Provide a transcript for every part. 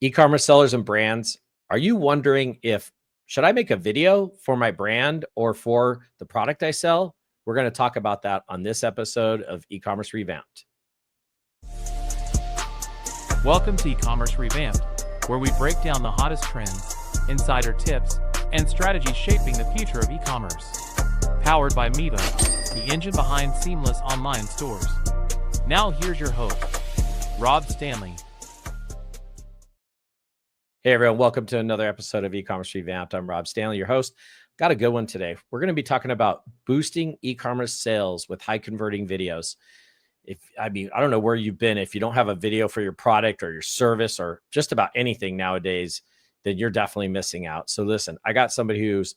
E-commerce sellers and brands, are you wondering if should I make a video for my brand or for the product I sell? We're going to talk about that on this episode of Ecommerce Revamped. Welcome to Ecommerce Revamped, where we break down the hottest trends, insider tips, and strategies shaping the future of e-commerce. Powered by Miva, the engine behind seamless online stores. Now here's your host, Rob Stanley. Hey everyone, welcome to another episode of Ecommerce Revamped. I'm Rob Stanley, your host. Got a good one today. We're going to be talking about boosting e-commerce sales with high converting videos. I don't know where you've been. If you don't have a video for your product or your service or just about anything nowadays, then you're definitely missing out. So listen, I got somebody who's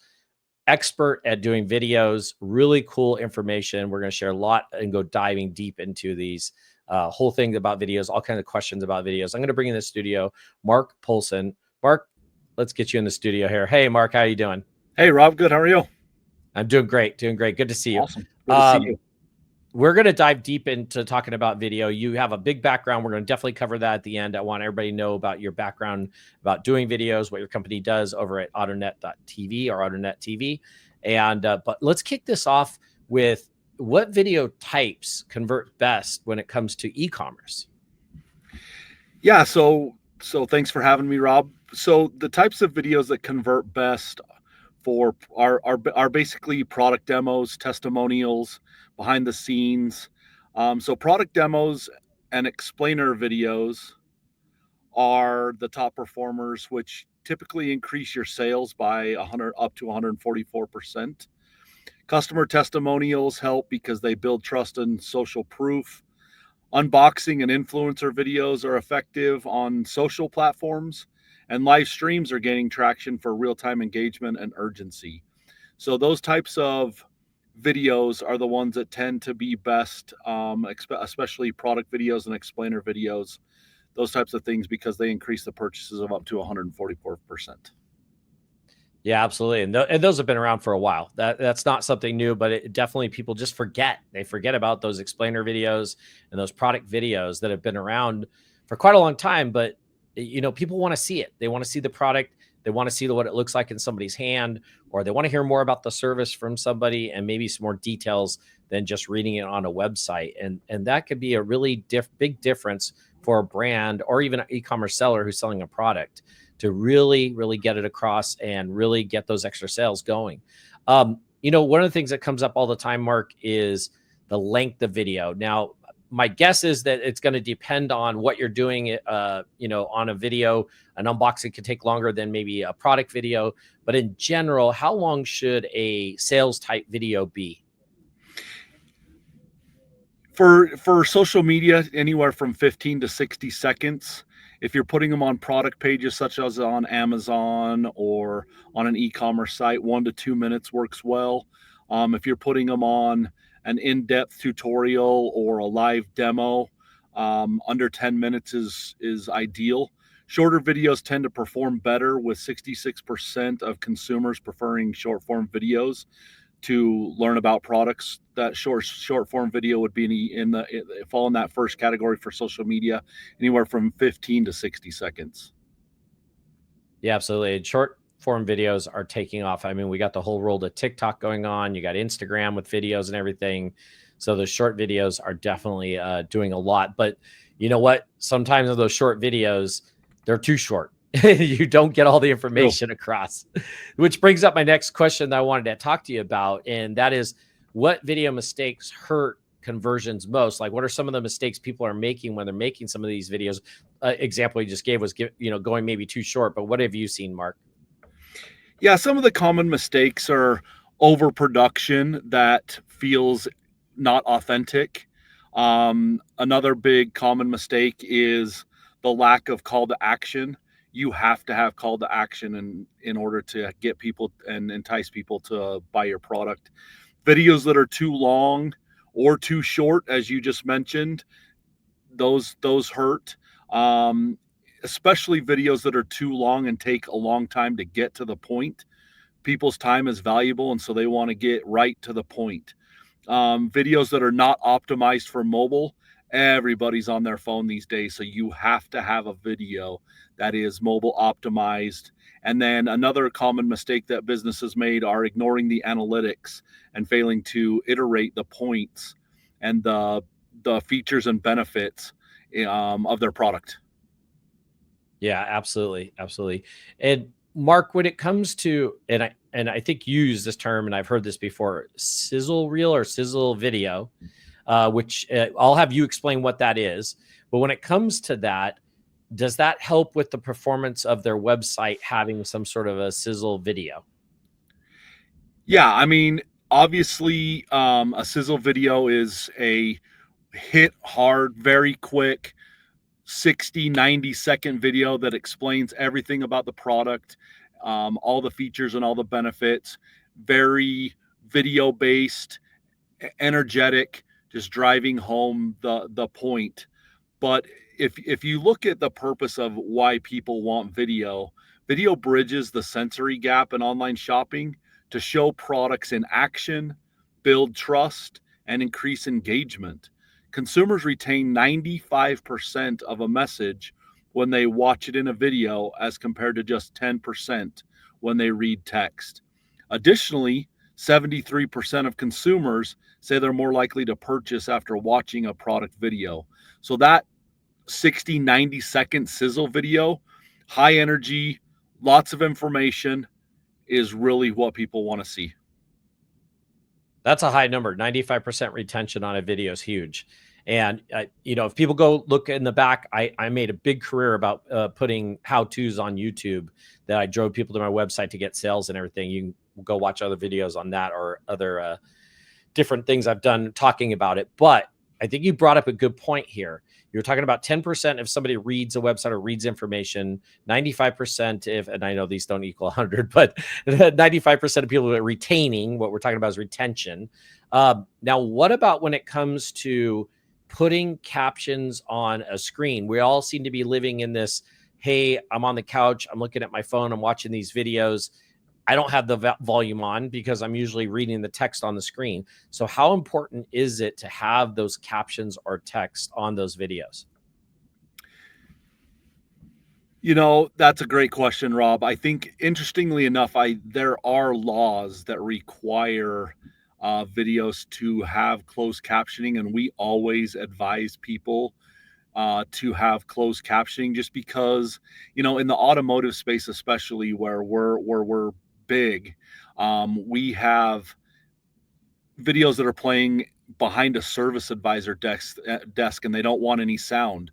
expert at doing videos, really cool information. We're going to share a lot and go diving deep into these whole things about videos, all kinds of questions about videos. I'm going to bring in the studio, Marc Poulsen. Marc, let's get you in the studio here. Hey, Marc, how are you doing? Hey, Rob. Good. How are you? I'm doing great. Good to see you. Awesome. Good to see you. We're going to dive deep into talking about video. You have a big background. We're going to definitely cover that at the end. I want everybody to know about your background, about doing videos, what your company does over at AutoNet.tv or AutoNetTV. And but let's kick this off with what video types convert best when it comes to e-commerce. Yeah. So thanks for having me, Rob. So the types of videos that convert best for are basically product demos, testimonials, behind the scenes. So product demos and explainer videos are the top performers, which typically increase your sales by 100 up to 144%. Customer testimonials help because they build trust and social proof. Unboxing and influencer videos are effective on social platforms, and live streams are gaining traction for real-time engagement and urgency. So those types of videos are the ones that tend to be best, especially product videos and explainer videos, those types of things, because they increase the purchases of up to 144%. Yeah, absolutely. And those have been around for a while. That's not something new, but it definitely people just forget. They forget about those explainer videos and those product videos that have been around for quite a long time. But, people want to see it. They want to see the product. They want to see what it looks like in somebody's hand, or they want to hear more about the service from somebody and maybe some more details than just reading it on a website. And that could be a really big difference for a brand or even an e-commerce seller who's selling a product to really, really get it across and really get those extra sales going. One of the things that comes up all the time, Marc, is the length of video. Now, my guess is that it's going to depend on what you're doing, on a video. An unboxing could take longer than maybe a product video. But in general, how long should a sales type video be? For social media, anywhere from 15 to 60 seconds. If you're putting them on product pages, such as on Amazon or on an e-commerce site, 1 to 2 minutes works well. If you're putting them on an in-depth tutorial or a live demo, under 10 minutes is ideal. Shorter videos tend to perform better, with 66% of consumers preferring short form videos to learn about products. That short form video would be fall in that first category for social media, anywhere from 15 to 60 seconds. Yeah, absolutely. Short form videos are taking off. I mean, we got the whole world of TikTok going on. You got Instagram with videos and everything. So the short videos are definitely doing a lot. But you know what? Sometimes of those short videos, they're too short. You don't get all the information across, which brings up my next question that I wanted to talk to you about. And that is, what video mistakes hurt conversions most? Like, what are some of the mistakes people are making when they're making some of these videos? Example you just gave was, going maybe too short, but what have you seen, Marc? Yeah, some of the common mistakes are overproduction that feels not authentic. Another big common mistake is the lack of call to action. You have to have call to action in order to get people and entice people to buy your product. Videos that are too long or too short, as you just mentioned, those hurt. Especially videos that are too long and take a long time to get to the point. People's time is valuable, and so they want to get right to the point. Videos that are not optimized for mobile Everybody's on their phone these days, so you have to have a video that is mobile optimized. And then another common mistake that businesses made are ignoring the analytics and failing to iterate the points and the features and benefits of their product. Yeah, absolutely, absolutely. And Mark, when it comes to, and I think you use this term, and I've heard this before, sizzle reel or sizzle video, which I'll have you explain what that is. But when it comes to that, does that help with the performance of their website having some sort of a sizzle video? Yeah, I mean, obviously, a sizzle video is a hit hard, very quick, 60, 90-second video that explains everything about the product, all the features and all the benefits. Very video based, energetic, just driving home the point. But if you look at the purpose of why people want video, video bridges the sensory gap in online shopping to show products in action, build trust, and increase engagement. Consumers retain 95% of a message when they watch it in a video as compared to just 10% when they read text. Additionally, 73% of consumers say they're more likely to purchase after watching a product video. So that 60, 90-second sizzle video, high energy, lots of information, is really what people want to see. That's a high number. 95% retention on a video is huge. And, if people go look in the back, I made a big career about putting how-tos on YouTube that I drove people to my website to get sales and everything. You can go watch other videos on that or other different things I've done talking about it. But I think you brought up a good point here. You're talking about 10% if somebody reads a website or reads information, 95% if, and I know these don't equal 100, but 95% of people are retaining. What we're talking about is retention. Now, what about when it comes to putting captions on a screen? We all seem to be living in this, hey, I'm on the couch, I'm looking at my phone, I'm watching these videos. I don't have the volume on because I'm usually reading the text on the screen. So how important is it to have those captions or text on those videos? That's a great question, Rob. I think, interestingly enough, there are laws that require videos to have closed captioning, and we always advise people to have closed captioning, just because, in the automotive space, especially where we're big, we have videos that are playing behind a service advisor desk, and they don't want any sound,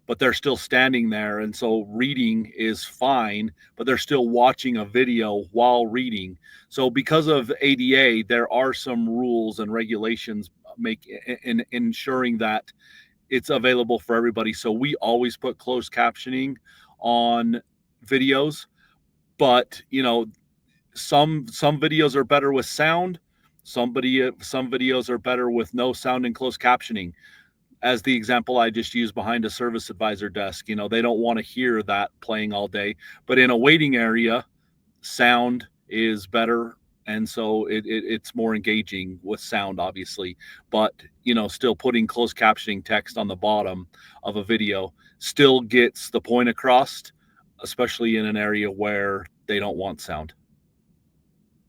but they're still standing there. And so reading is fine, but they're still watching a video while reading. So because of ADA, there are some rules and regulations in ensuring that it's available for everybody. So we always put closed captioning on videos, but some videos are better with sound. Some videos are better with no sound and closed captioning. As the example I just used behind a service advisor desk, they don't want to hear that playing all day. But in a waiting area, sound is better, and so it's more engaging with sound, obviously. But still putting closed captioning text on the bottom of a video still gets the point across, especially in an area where they don't want sound.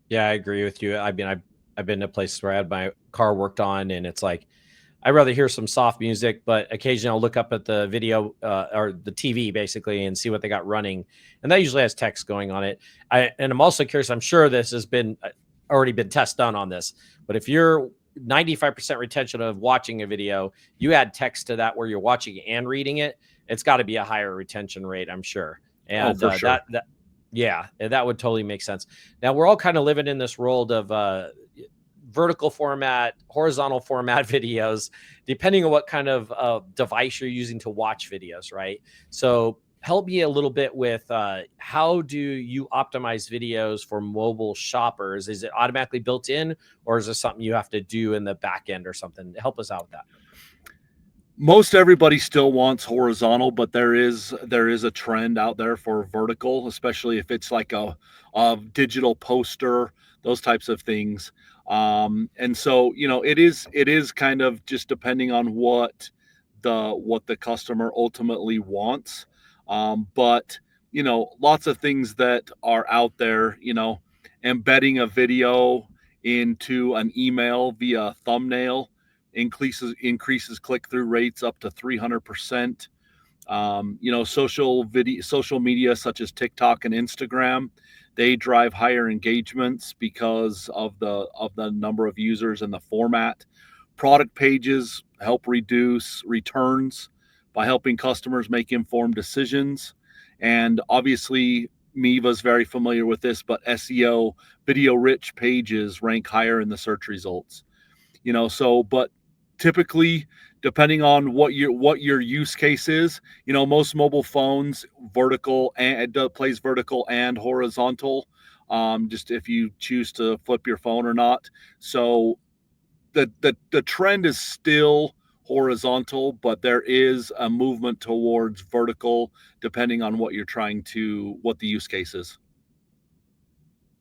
Yeah, I agree with you. I mean, I've been to places where I had my car worked on, and it's like, I'd rather hear some soft music, but occasionally I'll look up at the video or the TV basically and see what they got running. And that usually has text going on it. And I'm also curious, I'm sure this has been already been test done on this, but if you're 95% retention of watching a video, you add text to that where you're watching and reading it, it's got to be a higher retention rate, I'm sure. And for sure. Yeah, that would totally make sense. Now we're all kind of living in this world of vertical format, horizontal format videos, depending on what kind of device you're using to watch videos, right? So help me a little bit with how do you optimize videos for mobile shoppers? Is it automatically built in, or is this something you have to do in the back end or something? Help us out with that. Most everybody still wants horizontal, but there is a trend out there for vertical, especially if it's like a digital poster, those types of things. And so, it is kind of just depending on what what the customer ultimately wants. But lots of things that are out there, embedding a video into an email via thumbnail increases click-through rates up to 300%. Social media such as TikTok and Instagram, they drive higher engagements because of the number of users and the format. Product pages help reduce returns by helping customers make informed decisions. And obviously, Miva's very familiar with this, but SEO, video-rich pages rank higher in the search results. But typically, depending on what your use case is, most mobile phones plays vertical and horizontal, just if you choose to flip your phone or not. So the trend is still horizontal, but there is a movement towards vertical depending on what the use case is.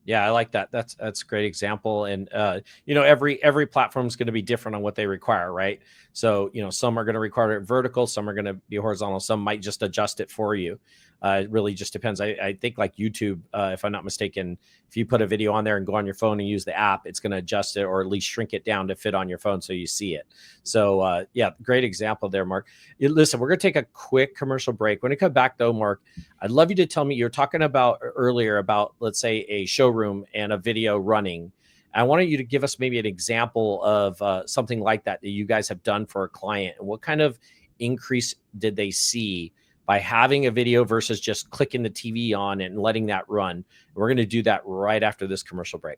Yeah, I like that. That's a great example. And every platform is going to be different on what they require, right? So, some are going to require it vertical, some are going to be horizontal, some might just adjust it for you. It really just depends. I think like YouTube, if I'm not mistaken, if you put a video on there and go on your phone and use the app, it's going to adjust it or at least shrink it down to fit on your phone so you see it. So yeah, great example there, Mark. Listen, we're going to take a quick commercial break. When we come back though, Mark, I'd love you to tell me, you're talking about earlier about, let's say, a showroom and a video running. I wanted you to give us maybe an example of something like that you guys have done for a client, and what kind of increase did they see by having a video versus just clicking the TV on and letting that run. And we're going to do that right after this commercial break.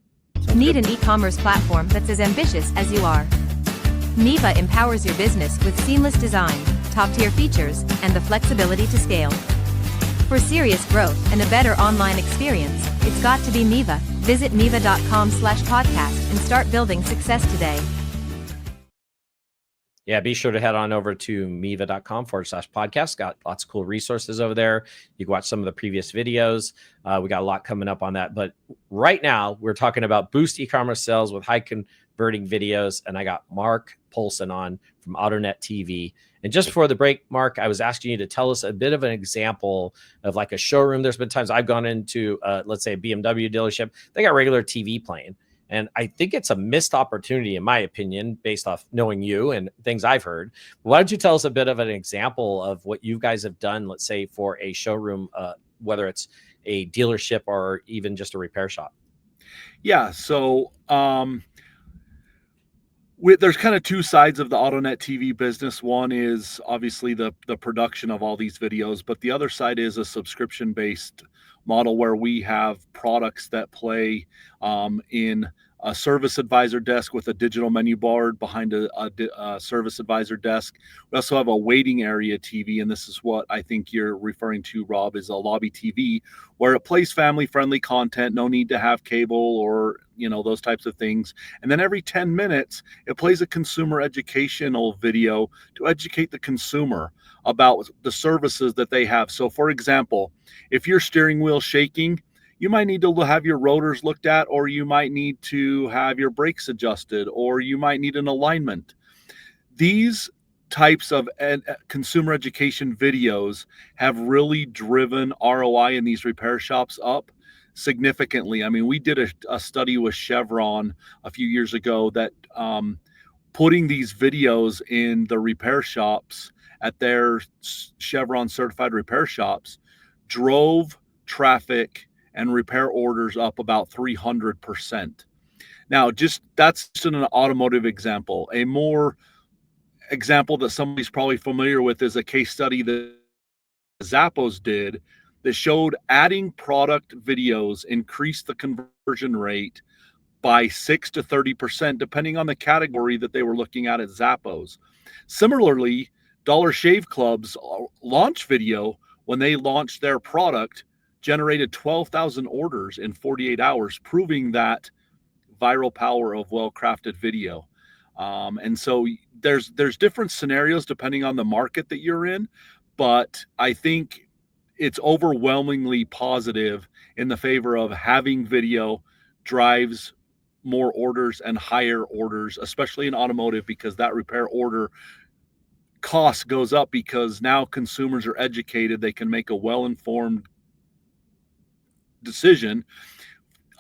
Need an e-commerce platform that's as ambitious as you are? Miva empowers your business with seamless design, top-tier features, and the flexibility to scale. For serious growth and a better online experience, it's got to be Miva. Visit miva.com/podcast and start building success today. Yeah, be sure to head on over to miva.com/podcast. Got lots of cool resources over there. You can watch some of the previous videos. We got a lot coming up on that. But right now, we're talking about Boost Ecommerce Sales with high converting videos. And I got Marc Poulsen on from AutoNetTV. And just before the break, Mark, I was asking you to tell us a bit of an example of like a showroom. There's been times I've gone into, let's say, a BMW dealership. They got regular TV playing. And I think it's a missed opportunity, in my opinion, based off knowing you and things I've heard. Why don't you tell us a bit of an example of what you guys have done, let's say, for a showroom, whether it's a dealership or even just a repair shop? Yeah, so there's kind of two sides of the AutoNetTV business. One is obviously the production of all these videos, but the other side is a subscription-based model where we have products that play in a service advisor desk with a digital menu board behind a service advisor desk. We also have a waiting area TV, and this is what I think you're referring to, Rob, is a lobby TV where it plays family-friendly content, no need to have cable or those types of things. And then every 10 minutes, it plays a consumer educational video to educate the consumer about the services that they have. So for example, if your steering wheel shaking, you might need to have your rotors looked at, or you might need to have your brakes adjusted, or you might need an alignment. These types of consumer education videos have really driven ROI in these repair shops up significantly. I mean, we did a study with Chevron a few years ago that putting these videos in the repair shops at their Chevron certified repair shops drove traffic and repair orders up about 300%. Now, that's just an automotive example. A more example that somebody's probably familiar with is a case study that Zappos did that showed adding product videos increased the conversion rate by 6 to 30%, depending on the category that they were looking at Zappos. Similarly, Dollar Shave Club's launch video, when they launched their product, generated 12,000 orders in 48 hours, proving that viral power of well-crafted video. And so there's different scenarios depending on the market that you're in, but I think it's overwhelmingly positive in the favor of having video drives more orders and higher orders, especially in automotive, because that repair order cost goes up because now consumers are educated. They can make a well-informed decision.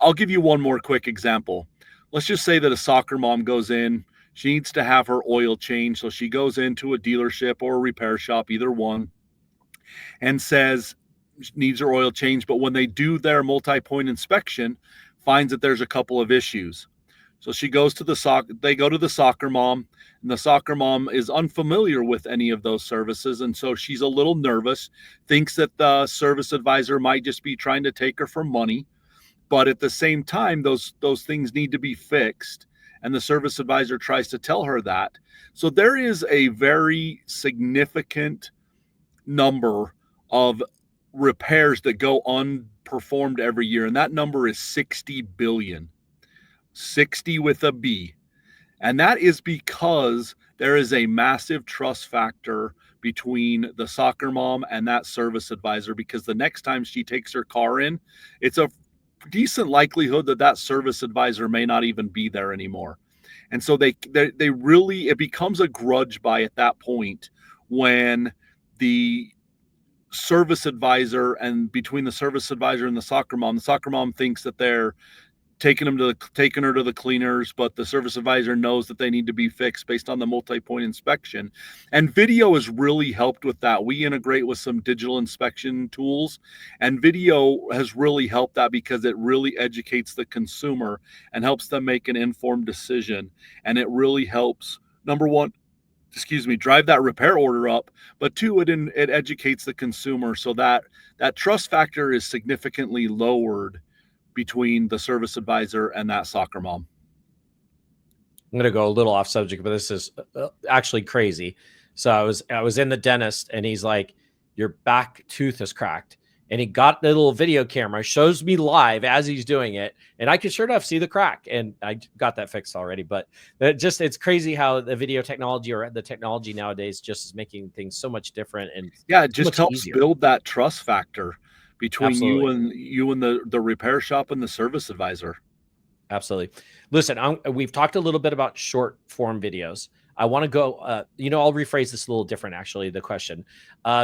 I'll give you one more quick example. Let's just say that a soccer mom goes in, she needs to have her oil changed. So she goes into a dealership or a repair shop, either one, and says she needs her oil changed. But when they do their multi-point inspection, finds that there's a couple of issues. So she goes to they go to the soccer mom, and the soccer mom is unfamiliar with any of those services. And so she's a little nervous, thinks that the service advisor might just be trying to take her for money. But at the same time, those things need to be fixed. And the service advisor tries to tell her that. So there is a very significant number of repairs that go unperformed every year. And that number is 60 billion, 60 with a B. And that is because there is a massive trust factor between the soccer mom and that service advisor, because the next time she takes her car in, it's a decent likelihood that that service advisor may not even be there anymore. And so they really, it becomes a grudge buy at that point when the service advisor, and between the service advisor and the soccer mom thinks that they're taking her to the cleaners, but the service advisor knows that they need to be fixed based on the multi-point inspection. And video has really helped with that. We integrate with some digital inspection tools, and video has really helped that because it really educates the consumer and helps them make an informed decision. And it really helps, number one, drive that repair order up, but two, it educates the consumer so that that trust factor is significantly lowered between the service advisor and that soccer mom. I'm going to go a little off subject, but this is actually crazy. So I was in the dentist, and he's like, your back tooth is cracked. And he got the little video camera, shows me live as he's doing it. And I could sure enough see the crack, and I got that fixed already. But it's crazy how the video technology, or the technology nowadays, just is making things so much different. And yeah, it just helps easier. Build that trust factor between Absolutely. you and the repair shop and the service advisor. Absolutely. Listen, we've talked a little bit about short form videos. I want to go, I'll rephrase this a little different, actually, the question.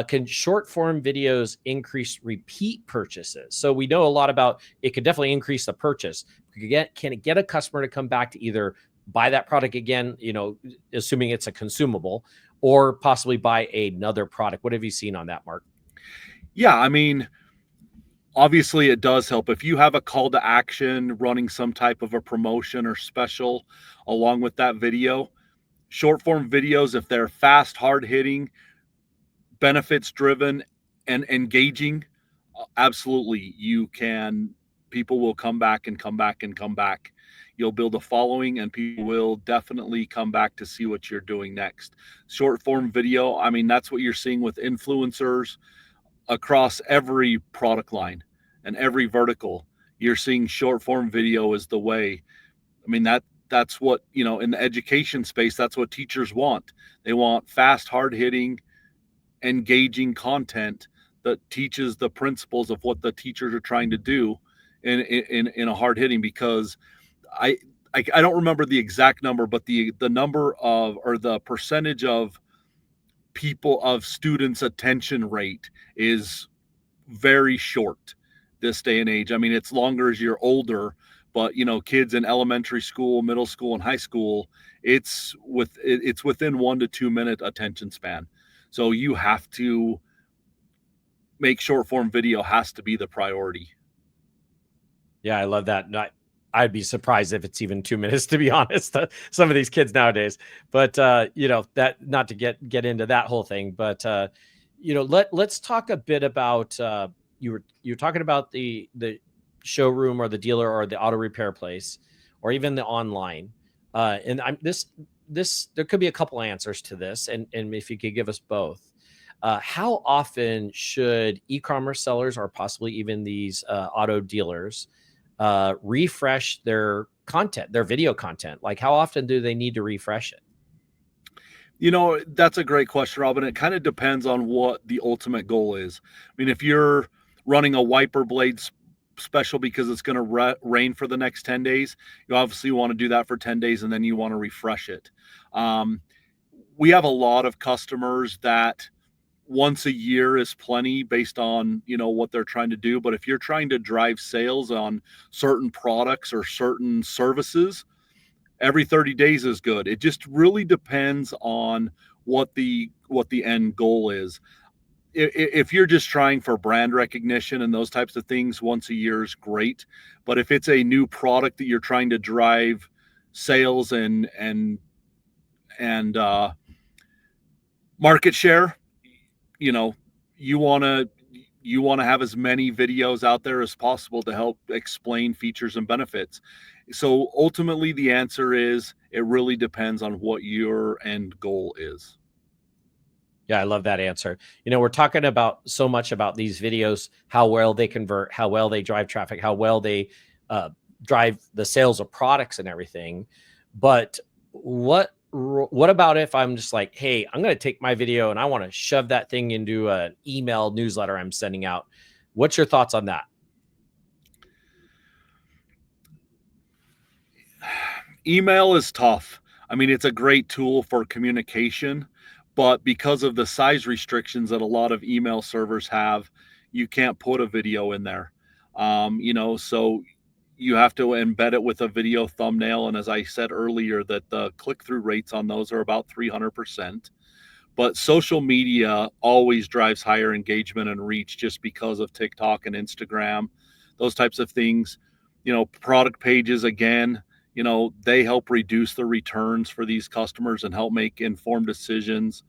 Can short form videos increase repeat purchases? So we know a lot about, it could definitely increase the purchase. Can it get a customer to come back to either buy that product again, assuming it's a consumable, or possibly buy another product? What have you seen on that, Marc? Yeah, I mean, obviously it does help. If you have a call to action running some type of a promotion or special along with that video, short form videos, if they're fast, hard hitting, benefits driven, and engaging, absolutely people will come back and come back and come back. You'll build a following, and people will definitely come back to see what you're doing next. Short form video, I mean, that's what you're seeing with influencers across every product line and every vertical. You're seeing short form video is the way. I mean, that's what, in the education space, that's what teachers want. They want fast, hard hitting, engaging content that teaches the principles of what the teachers are trying to do in a hard hitting, because I don't remember the exact number, but the number of, or the percentage of students' attention rate is very short this day and age. I mean, it's longer as you're older, but kids in elementary school, middle school, and high school, it's within 1 to 2 minute attention span. So you have to make short form video has to be the priority. Yeah, I love that. I'd be surprised if it's even 2 minutes, to be honest. Some of these kids nowadays, but that, not to get into that whole thing, but let's talk a bit about you're talking about the showroom or the dealer or the auto repair place, or even the online. And there could be a couple answers to this, and if you could give us both. How often should e-commerce sellers, or possibly even these auto dealers, refresh their content, their video content? Like, how often do they need to refresh it? That's a great question, Robin. It kind of depends on what the ultimate goal is. I mean, if you're running a wiper blade special because it's going to rain for the next 10 days, you obviously want to do that for 10 days, and then you want to refresh it. we have a lot of customers that once a year is plenty based on, what they're trying to do. But if you're trying to drive sales on certain products or certain services, every 30 days is good. It just really depends on what the end goal is. If you're just trying for brand recognition and those types of things, once a year is great. But if it's a new product that you're trying to drive sales and market share, you want to have as many videos out there as possible to help explain features and benefits. So ultimately the answer is it really depends on what your end goal is. Yeah, I love that answer. We're talking about so much about these videos, how well they convert, how well they drive traffic, how well they drive the sales of products and everything. But what about if I'm just like, hey, I'm going to take my video and I want to shove that thing into an email newsletter I'm sending out? What's your thoughts on that? Email is tough. I mean, it's a great tool for communication, but because of the size restrictions that a lot of email servers have, you can't put a video in there. So you have to embed it with a video thumbnail. And as I said earlier, that the click-through rates on those are about 300%. But social media always drives higher engagement and reach just because of TikTok and Instagram, those types of things. Product pages, again, they help reduce the returns for these customers and help make informed decisions.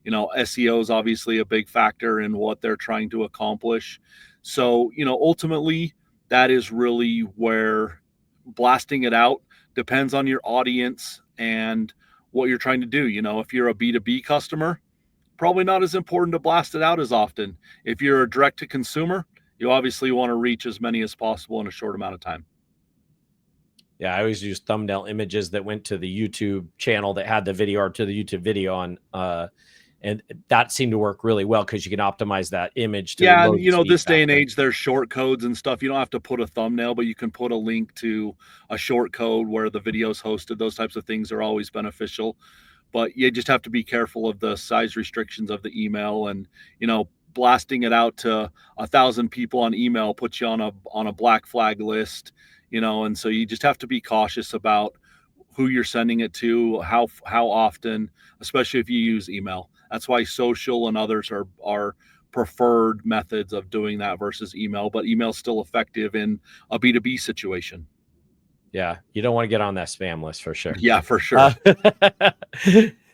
SEO is obviously a big factor in what they're trying to accomplish. So, ultimately, that is really where blasting it out depends on your audience and what you're trying to do. If you're a B2B customer, probably not as important to blast it out as often. If you're a direct to consumer, you obviously want to reach as many as possible in a short amount of time. Yeah, I always use thumbnail images that went to the YouTube channel that had the video, or to the YouTube video on, and that seemed to work really well because you can optimize that image to the load speed this day and factor. age, there's short codes and stuff. You don't have to put a thumbnail, but you can put a link to a short code where the video is hosted. Those types of things are always beneficial, but you just have to be careful of the size restrictions of the email. And blasting it out to 1,000 people on email puts you on a black flag list. And so you just have to be cautious about who you're sending it to, how often, especially if you use email. That's why social and others are preferred methods of doing that versus email, but email is still effective in a B2B situation. Yeah, you don't want to get on that spam list for sure. Yeah, for sure.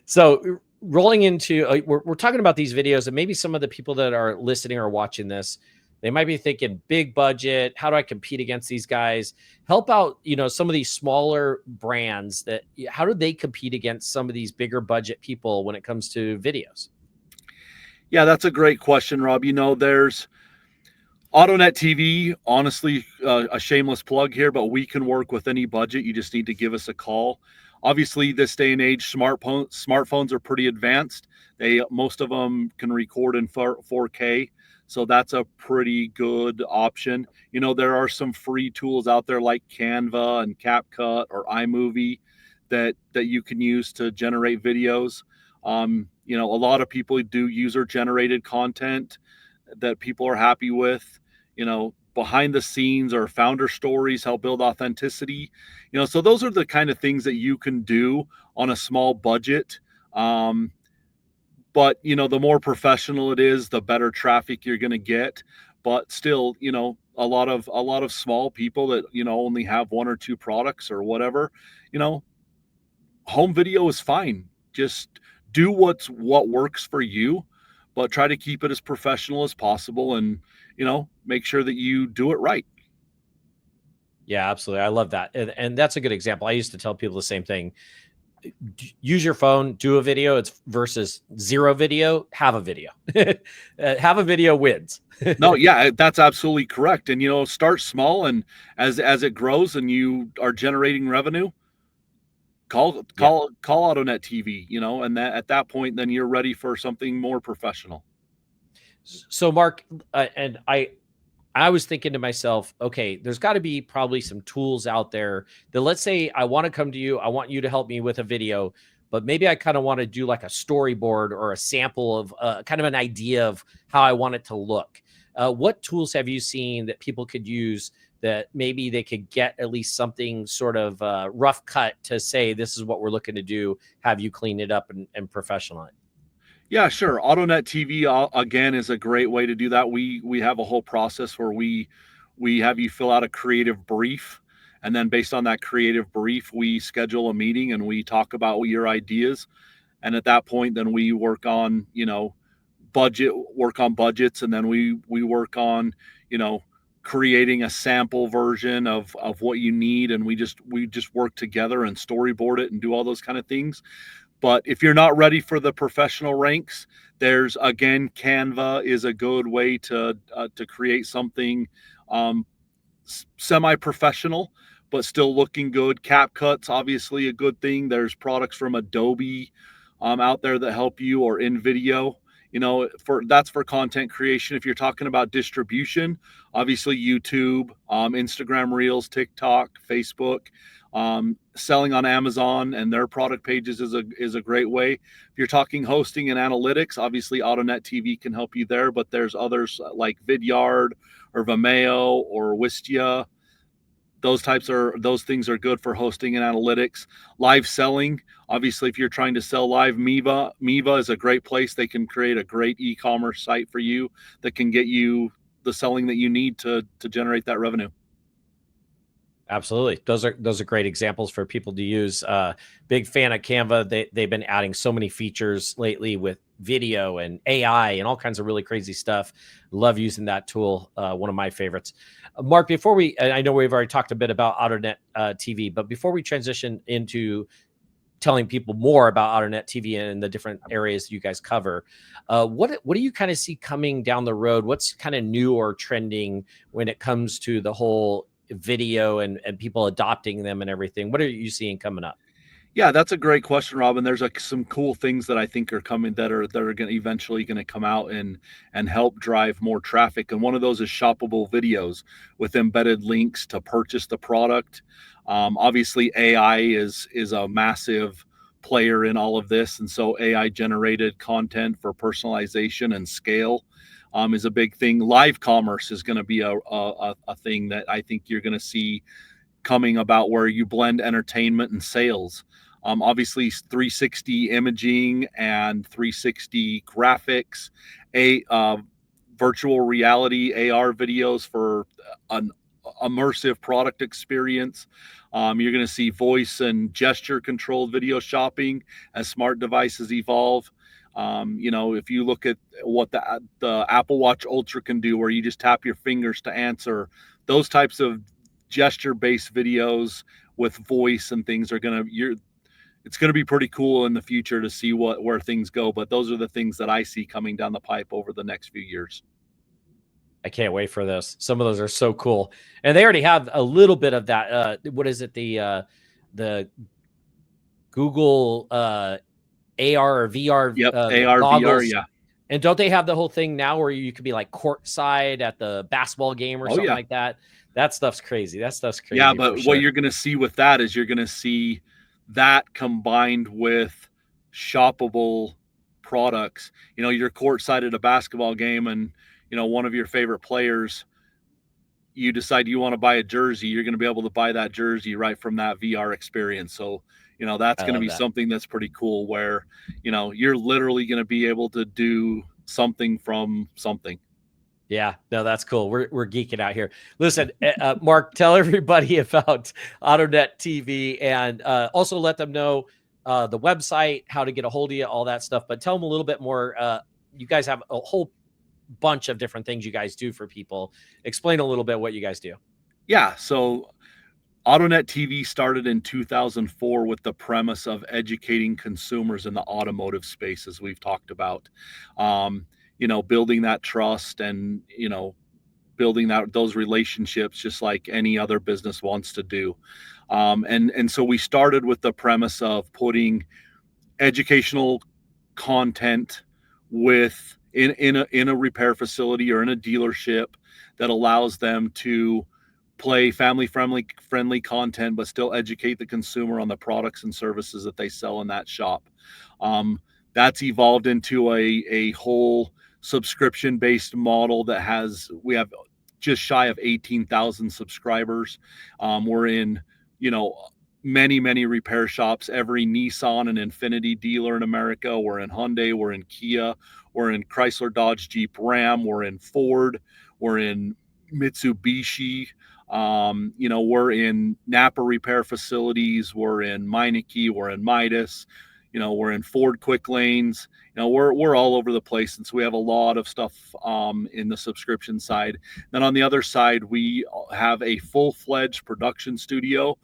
So rolling into, we're talking about these videos, and maybe some of the people that are listening or watching this, they might be thinking big budget. How do I compete against these guys? Help out, some of these smaller brands how do they compete against some of these bigger budget people when it comes to videos? Yeah, that's a great question, Rob. There's AutoNetTV, honestly, a shameless plug here, but we can work with any budget. You just need to give us a call. Obviously, this day and age, smartphones are pretty advanced. Most of them can record in 4K. So that's a pretty good option. There are some free tools out there like Canva and CapCut or iMovie that you can use to generate videos. A lot of people do user-generated content that people are happy with. Behind the scenes or founder stories help build authenticity. So those are the kind of things that you can do on a small budget. But, the more professional it is, the better traffic you're going to get. But still, a lot of small people that, only have one or two products or whatever, home video is fine. Just do what works for you, but try to keep it as professional as possible and, make sure that you do it right. Yeah, absolutely. I love that. And that's a good example. I used to tell people the same thing. Use your phone, do a video. It's versus zero video, have a video. Have a video wins. No, yeah, that's absolutely correct. And, start small, and as it grows and you are generating revenue, call AutoNetTV, and at that point, then you're ready for something more professional. So Marc, and I was thinking to myself, okay, there's got to be probably some tools out there that, let's say I want to come to you, I want you to help me with a video. but maybe I kind of want to do like a storyboard or a sample of kind of an idea of how I want it to look. What tools have you seen that people could use that maybe they could get at least something sort of rough cut to say, this is what we're looking to do, have you clean it up and professional it? Yeah, sure. AutoNetTV again is a great way to do that. We have a whole process where we have you fill out a creative brief, and then based on that creative brief, we schedule a meeting and we talk about your ideas. And at that point, then we work on budgets, and then we work on creating a sample version of what you need, and we just work together and storyboard it and do all those kind of things. But if you're not ready for the professional ranks, there's, again, Canva is a good way to create something semi-professional, but still looking good. CapCut's obviously a good thing. There's products from Adobe out there that help you, or InVideo. That's for content creation. If you're talking about distribution, obviously YouTube, Instagram Reels, TikTok, Facebook. Selling on Amazon and their product pages is a great way. If you're talking hosting and analytics, obviously AutoNetTV can help you there, but there's others like Vidyard or Vimeo or Wistia. Those things are good for hosting and analytics. Live selling, obviously, if you're trying to sell live, Miva is a great place. They can create a great e-commerce site for you that can get you the selling that you need to generate that revenue. Absolutely. Those are great examples for people to use. Big fan of Canva. They've been adding so many features lately with video and AI and all kinds of really crazy stuff. Love using that tool. One of my favorites. Marc, I know we've already talked a bit about AutoNetTV, but before we transition into telling people more about AutoNetTV and the different areas you guys cover, what do you kind of see coming down the road? What's kind of new or trending when it comes to the whole video and people adopting them and everything? What are you seeing coming up? Yeah, that's a great question, Robin. There's some cool things that I think are coming that are going to eventually come out and help drive more traffic. And one of those is shoppable videos with embedded links to purchase the product. Obviously, AI is a massive player in all of this, and so AI generated content for personalization and scale is a big thing. Live commerce is going to be a thing that I think you're going to see coming about, where you blend entertainment and sales. Obviously 360 imaging and 360 graphics, virtual reality AR videos for an immersive product experience. You're going to see voice and gesture controlled video shopping as smart devices evolve. If you look at what the Apple Watch Ultra can do, where you just tap your fingers to answer, those types of gesture-based videos with voice and things it's going to be pretty cool in the future to see where things go. But those are the things that I see coming down the pipe over the next few years. I can't wait for this. Some of those are so cool, and they already have a little bit of that. What is it? The Google AR or VR. Yep, AR, goggles. VR, yeah. And don't they have the whole thing now where you could be like courtside at the basketball game or something like that? That stuff's crazy. Yeah, but what you're going to see with that is you're going to see that combined with shoppable products. You're courtside at a basketball game, and one of your favorite players, you decide you want to buy a jersey. You're going to be able to buy that jersey right from that VR experience. So that's going to be something that's pretty cool, where you're literally going to be able to do something from something. Yeah, no, that's cool. We're geeking out here. Listen, Marc, tell everybody about AutoNetTV, and also let them know the website, how to get a hold of you, all that stuff. But tell them a little bit more. You guys have a whole bunch of different things you guys do for people. Explain a little bit what you guys do. Yeah, so AutoNetTV started in 2004 with the premise of educating consumers in the automotive space, as we've talked about. Building that trust and, building those relationships, just like any other business wants to do. And so we started with the premise of putting educational content in a repair facility or in a dealership that allows them to play family friendly content, but still educate the consumer on the products and services that they sell in that shop. That's evolved into a whole subscription based model that we have just shy of 18,000 subscribers. We're in, many repair shops, every Nissan and Infiniti dealer in America. We're in Hyundai, we're in Kia, we're in Chrysler, Dodge, Jeep, Ram, we're in Ford, we're in Mitsubishi. We're in Napa repair facilities, we're in Meineke, we're in Midas, we're in Ford Quick Lanes. We're all over the place, and so we have a lot of stuff in the subscription side. Then on the other side, we have a full-fledged production studio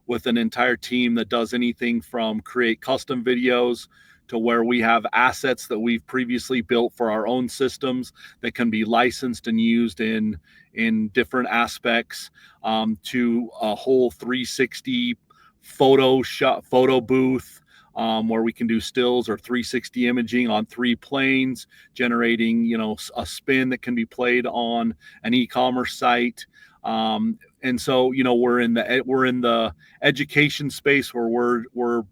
with an entire team that does anything from create custom videos to where we have assets that we've previously built for our own systems that can be licensed and used in different aspects, to a whole 360 photo booth, where we can do stills or 360 imaging on 3 planes, generating, a spin that can be played on an e-commerce site. And so, we're in the education space where we're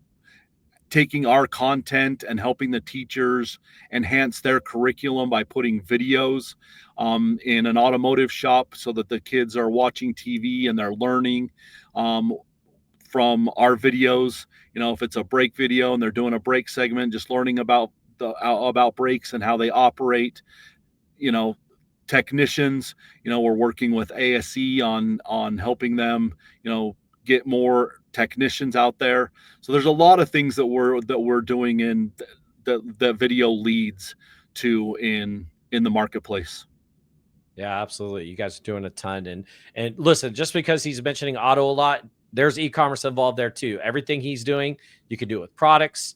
taking our content and helping the teachers enhance their curriculum by putting videos in an automotive shop so that the kids are watching TV and they're learning from our videos. If it's a brake video and they're doing a brake segment, just learning about brakes and how they operate. Technicians, we're working with ASE on helping them, get more technicians out there. So there's a lot of things that we're doing in that video leads to in the marketplace. Yeah, absolutely. You guys are doing a ton. And listen, just because he's mentioning auto a lot, there's e-commerce involved there too. Everything he's doing, you can do it with products,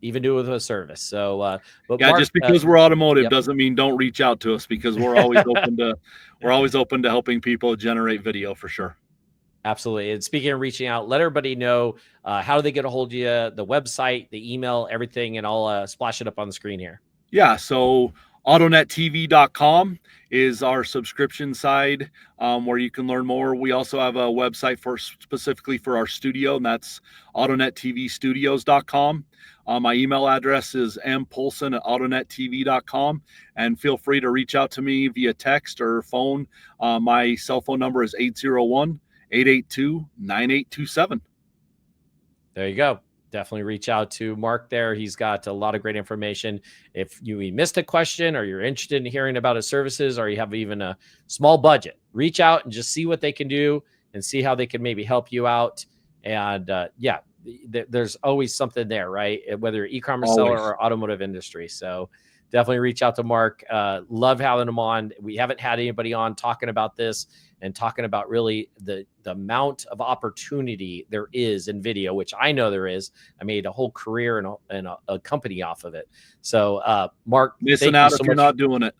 even do it with a service. So, but yeah, Marc, just because we're automotive yep. doesn't mean don't reach out to us, because we're always open to helping people generate video for sure. Absolutely. And speaking of reaching out, let everybody know how do they get a hold of you, the website, the email, everything, and I'll splash it up on the screen here. Yeah. So AutoNetTV.com is our subscription side, where you can learn more. We also have a website specifically for our studio, and that's AutoNetTVstudios.com. My email address is mpoulsen at AutoNetTV.com, and feel free to reach out to me via text or phone. My cell phone number is 801-882-9827. There you go. Definitely reach out to Marc there. He's got a lot of great information. If you missed a question or you're interested in hearing about his services, or you have even a small budget, reach out and just see what they can do and see how they can maybe help you out. And there's always something there, right? Whether you're e-commerce seller or automotive industry. So definitely reach out to Marc. Love having him on. We haven't had anybody on talking about this and talking about really the amount of opportunity there is in video, which I know there is. I made a whole career and a company off of it. So, Marc, missing out if you're not doing it.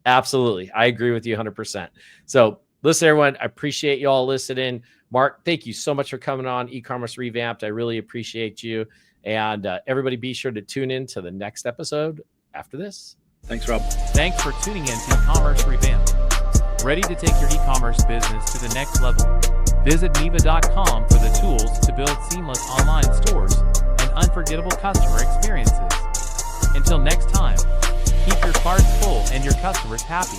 Absolutely. I agree with you 100%. So listen, everyone, I appreciate you all listening. Marc, thank you so much for coming on Ecommerce Revamped. I really appreciate you. And everybody be sure to tune in to the next episode after this. Thanks, Rob. Thanks for tuning in to Ecommerce Revamped. Ready to take your e-commerce business to the next level? Visit Miva.com for the tools to build seamless online stores and unforgettable customer experiences. Until next time, keep your carts full and your customers happy.